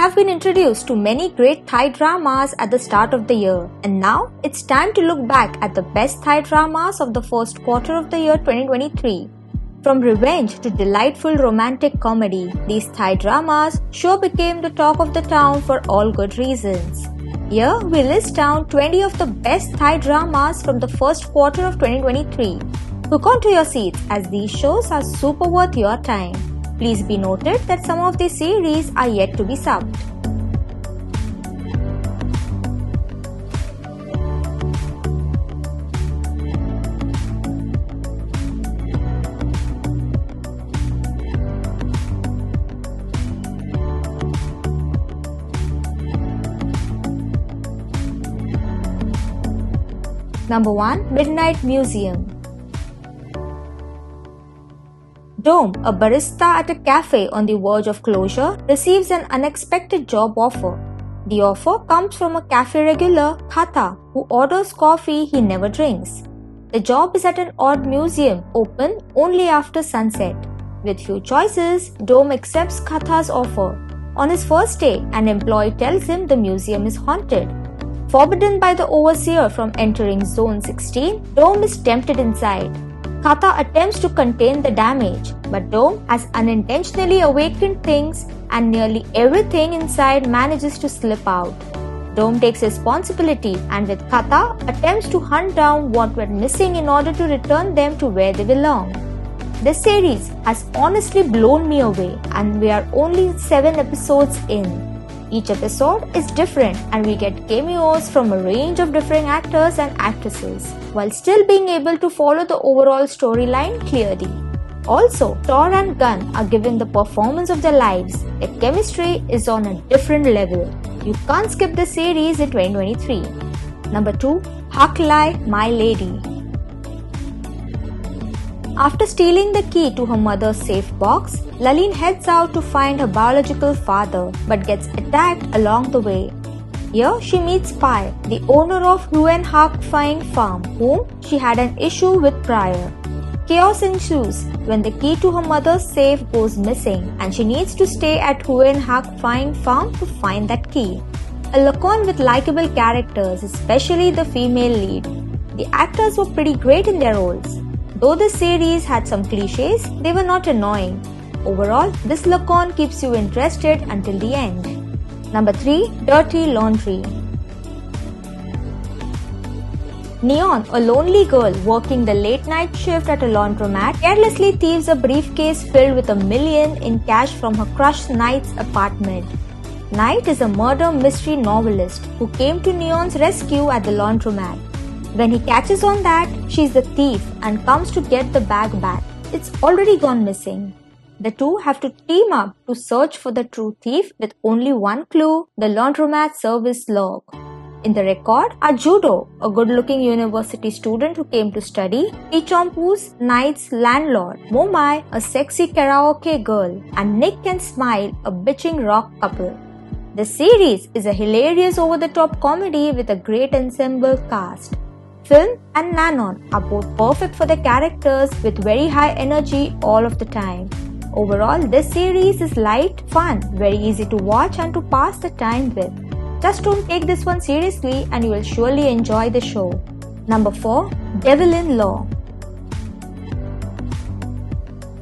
have been introduced to many great Thai dramas at the start of the year, and now it's time to look back at the best Thai dramas of the first quarter of the year 2023. From revenge to delightful romantic comedy, these Thai dramas sure became the talk of the town for all good reasons. Here we list down 20 of the best Thai dramas from the first quarter of 2023. Hook on to your seats as these shows are super worth your time. Please be noted that some of these series are yet to be subbed. Number 1. Midnight Museum. Dome, a barista at a cafe on the verge of closure, receives an unexpected job offer. The offer comes from a cafe regular, Khatha, who orders coffee he never drinks. The job is at an odd museum, open only after sunset. With few choices, Dome accepts Khatha's offer. On his first day, an employee tells him the museum is haunted. Forbidden by the overseer from entering Zone 16, Dome is tempted inside. Khatha attempts to contain the damage, but Dome has unintentionally awakened things and nearly everything inside manages to slip out. Dome takes responsibility and with Khatha attempts to hunt down what went missing in order to return them to where they belong. This series has honestly blown me away and we are only 7 episodes in. Each episode is different and we get cameos from a range of different actors and actresses, while still being able to follow the overall storyline clearly. Also, Tor and Gun are giving the performance of their lives. Their chemistry is on a different level. You can't skip the series in 2023. Number 2. Hak Lai, My Lady. After stealing the key to her mother's safe box, Lalin heads out to find her biological father but gets attacked along the way. Here she meets Pai, the owner of Huen Hak Fine Farm, whom she had an issue with prior. Chaos ensues when the key to her mother's safe goes missing and she needs to stay at Huen Hak Fine Farm to find that key. A LAKORN with likable characters, especially the female lead. The actors were pretty great in their roles. Though this series had some cliches, they were not annoying. Overall, this LAKORN keeps you interested until the end. Number 3. Dirty Laundry. Neon, a lonely girl working the late night shift at a laundromat, carelessly thieves a briefcase filled with $1 million in cash from her crush Knight's apartment. Knight is a murder mystery novelist who came to Neon's rescue at the laundromat. When he catches on that she's the thief and comes to get the bag back, it's already gone missing. The two have to team up to search for the true thief with only one clue, the laundromat service log. In the record are Judo, a good-looking university student who came to study, Ichompu's Knight's landlord, Momai, a sexy karaoke girl, and Nick and Smile, a bitching rock couple. The series is a hilarious over-the-top comedy with a great ensemble cast. Film and Nanon are both perfect for their characters with very high energy all of the time. Overall, this series is light, fun, very easy to watch and to pass the time with. Just don't take this one seriously and you will surely enjoy the show. Number 4. Devlin Law.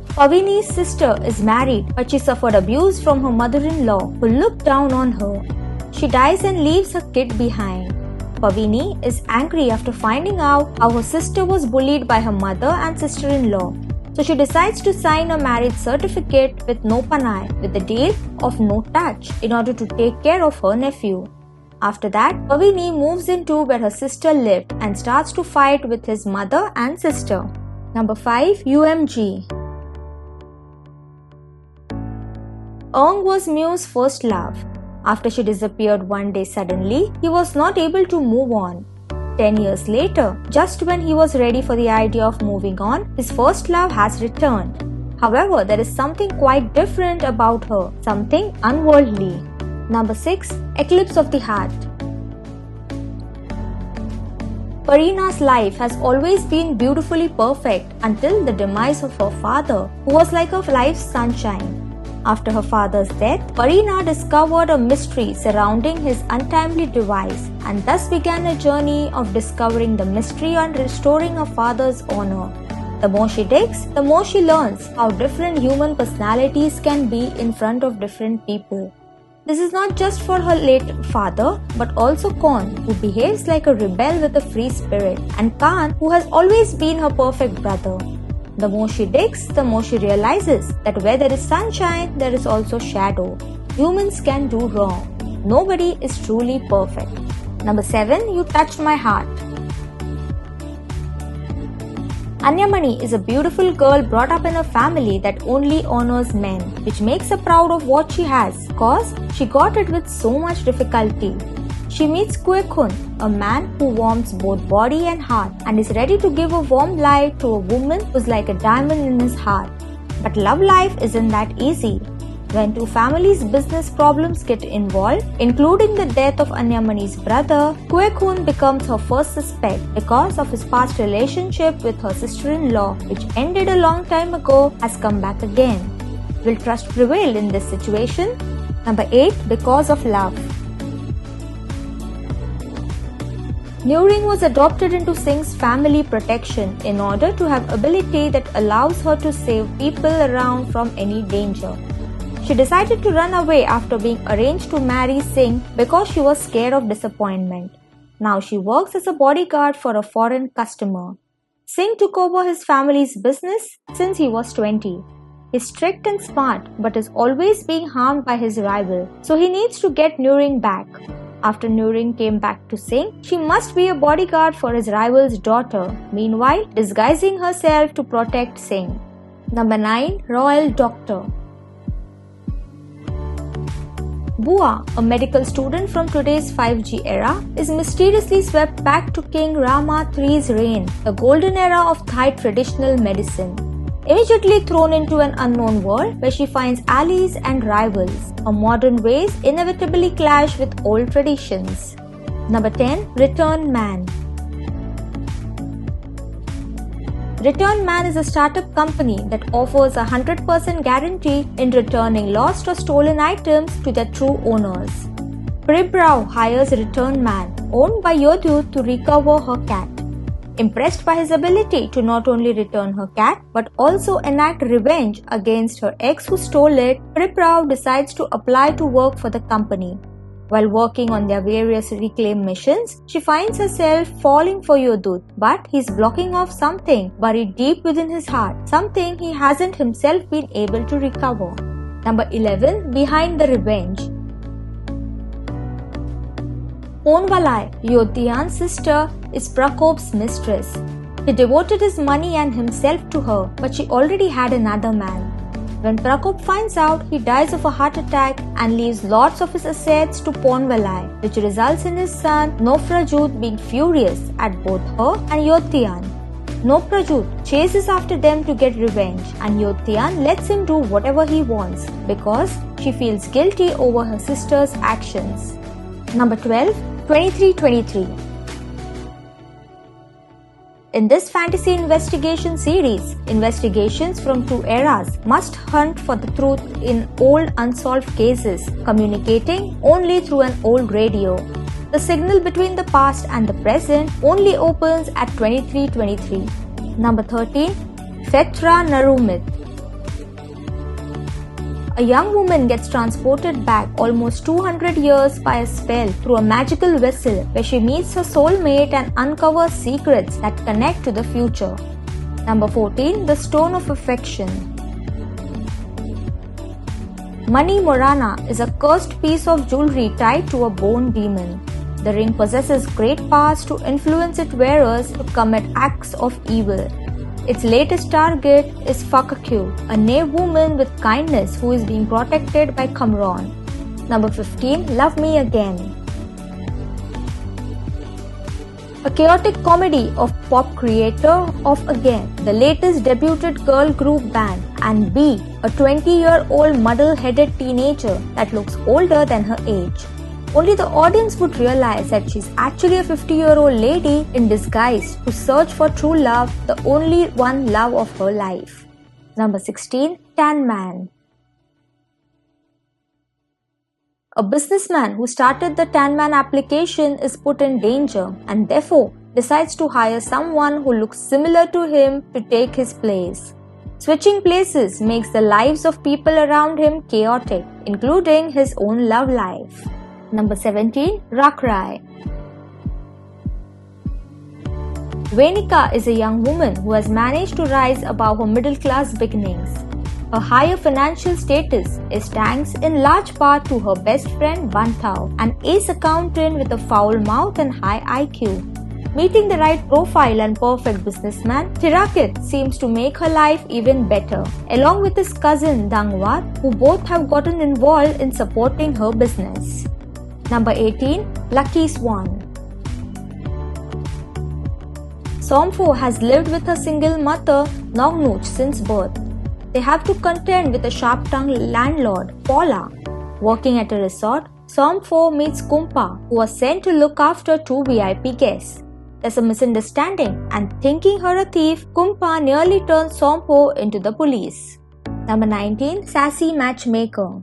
Pavini's sister is married but she suffered abuse from her mother-in-law who looked down on her. She dies and leaves her kid behind. Pavini is angry after finding out how her sister was bullied by her mother and sister-in-law. So she decides to sign a marriage certificate with no panai with the deal of no touch in order to take care of her nephew. After that, Pavini moves into where her sister lived and starts to fight with his mother and sister. Number 5. UMG. Eung was Mew's first love. After she disappeared one day suddenly, he was not able to move on. 10 years later, just when he was ready for the idea of moving on, his first love has returned. However, there is something quite different about her, something unworldly. Number 6. Eclipse of the Heart. Parina's life has always been beautifully perfect until the demise of her father, who was like her life's sunshine. After her father's death, Morana discovered a mystery surrounding his untimely demise and thus began a journey of discovering the mystery and restoring her father's honor. The more she digs, the more she learns how different human personalities can be in front of different people. This is not just for her late father, but also Korn, who behaves like a rebel with a free spirit, and Khan, who has always been her perfect brother. The more she digs, the more she realizes that where there is sunshine, there is also shadow. Humans can do wrong. Nobody is truly perfect. Number 7. You touched my heart. Anyamani is a beautiful girl brought up in a family that only honors men, which makes her proud of what she has, cause she got it with so much difficulty. She meets Kwekun, a man who warms both body and heart and is ready to give a warm life to a woman who's like a diamond in his heart. But love life isn't that easy. When two families' business problems get involved, including the death of Anyamani's brother, Kwekun becomes her first suspect because of his past relationship with her sister-in-law, which ended a long time ago, has come back again. Will trust prevail in this situation? Number 8. Because of love. Nuring was adopted into Singh's family protection in order to have ability that allows her to save people around from any danger. She decided to run away after being arranged to marry Singh because she was scared of disappointment. Now she works as a bodyguard for a foreign customer. Singh took over his family's business since he was 20. He's strict and smart but is always being harmed by his rival, so he needs to get Nuring back. After Nuring came back to Singh, she must be a bodyguard for his rival's daughter, meanwhile disguising herself to protect Singh. Number 9. Royal Doctor. Bua, a medical student from today's 5G era, is mysteriously swept back to King Rama III's reign, the golden era of Thai traditional medicine. Immediately thrown into an unknown world where she finds allies and rivals, her modern ways inevitably clash with old traditions. Number 10. Return Man. Return Man is a startup company that offers a 100% guarantee in returning lost or stolen items to their true owners. Pribrao hires Return Man, owned by Yodhu, to recover her cat. Impressed by his ability to not only return her cat but also enact revenge against her ex who stole it, Pribrao decides to apply to work for the company. While working on their various reclaim missions, she finds herself falling for Yodhu, but he's blocking off something buried deep within his heart, something he hasn't himself been able to recover. Number 11. Behind the Revenge. Ponvalai, Yodhian's sister, is Prakop's mistress. He devoted his money and himself to her, but she already had another man. When Prakop finds out, he dies of a heart attack and leaves lots of his assets to Ponvalai, which results in his son Nofrajut being furious at both her and Yodhian. Nofrajut chases after them to get revenge, and Yodhian lets him do whatever he wants because she feels guilty over her sister's actions. Number 12. 2323. In this fantasy investigation series, investigations from two eras must hunt for the truth in old unsolved cases, communicating only through an old radio. The signal between the past and the present only opens at 2323. Number 13. Phetra Naruemit. A young woman gets transported back almost 200 years by a spell through a magical vessel where she meets her soulmate and uncovers secrets that connect to the future. Number 14. The Stone of Affection. Mani Morana is a cursed piece of jewelry tied to a bone demon. The ring possesses great powers to influence its wearers to commit acts of evil. Its latest target is Fakakyu, a knave woman with kindness who is being protected by Kamron. Number 15. Love Me Again. A chaotic comedy of pop creator of Again, the latest debuted girl group band, and B, a 20-year-old muddle-headed teenager that looks older than her age. Only the audience would realize that she's actually a 50-year-old lady in disguise who search for true love, the only one love of her life. Number 16. Tanman. A businessman who started the Tanman application is put in danger and therefore decides to hire someone who looks similar to him to take his place. Switching places makes the lives of people around him chaotic, including his own love life. Number 17. Rak Rai. Venika is a young woman who has managed to rise above her middle-class beginnings. Her higher financial status is thanks in large part to her best friend Bantao, an ace accountant with a foul mouth and high IQ. Meeting the right profile and perfect businessman, Tirakit seems to make her life even better, along with his cousin Dangwat, who both have gotten involved in supporting her business. Number 18. Lucky Swan. Sompho has lived with her single mother, Nognuch, since birth. They have to contend with a sharp-tongued landlord, Paula. Working at a resort, Sompho meets Kumpa, who was sent to look after two VIP guests. There's a misunderstanding, and thinking her a thief, Kumpa nearly turns Sompho into the police. Number 19. Sassy Matchmaker.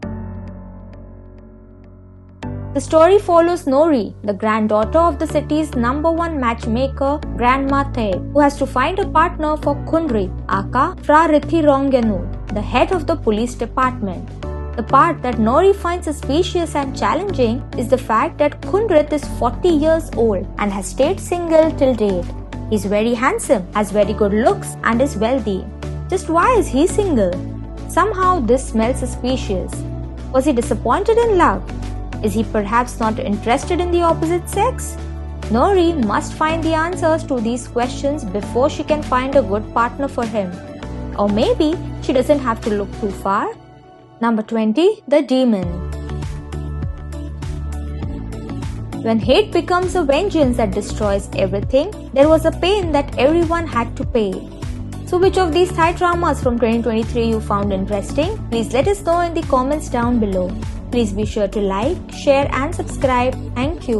The story follows Nori, the granddaughter of the city's #1 matchmaker, Grandma Te, who has to find a partner for Kundri, aka Fra Rongenu, the head of the police department. The part that Nori finds suspicious and challenging is the fact that Kundrit is 40 years old and has stayed single till date. He's very handsome, has very good looks, and is wealthy. Just why is he single? Somehow this smells suspicious. Was he disappointed in love? Is he perhaps not interested in the opposite sex? Nori must find the answers to these questions before she can find a good partner for him. Or maybe she doesn't have to look too far. Number 20. The Demon. When hate becomes a vengeance that destroys everything, there was a pain that everyone had to pay. So which of these Thai dramas from 2023 you found interesting? Please let us know in the comments down below. Please be sure to like, share and subscribe. Thank you.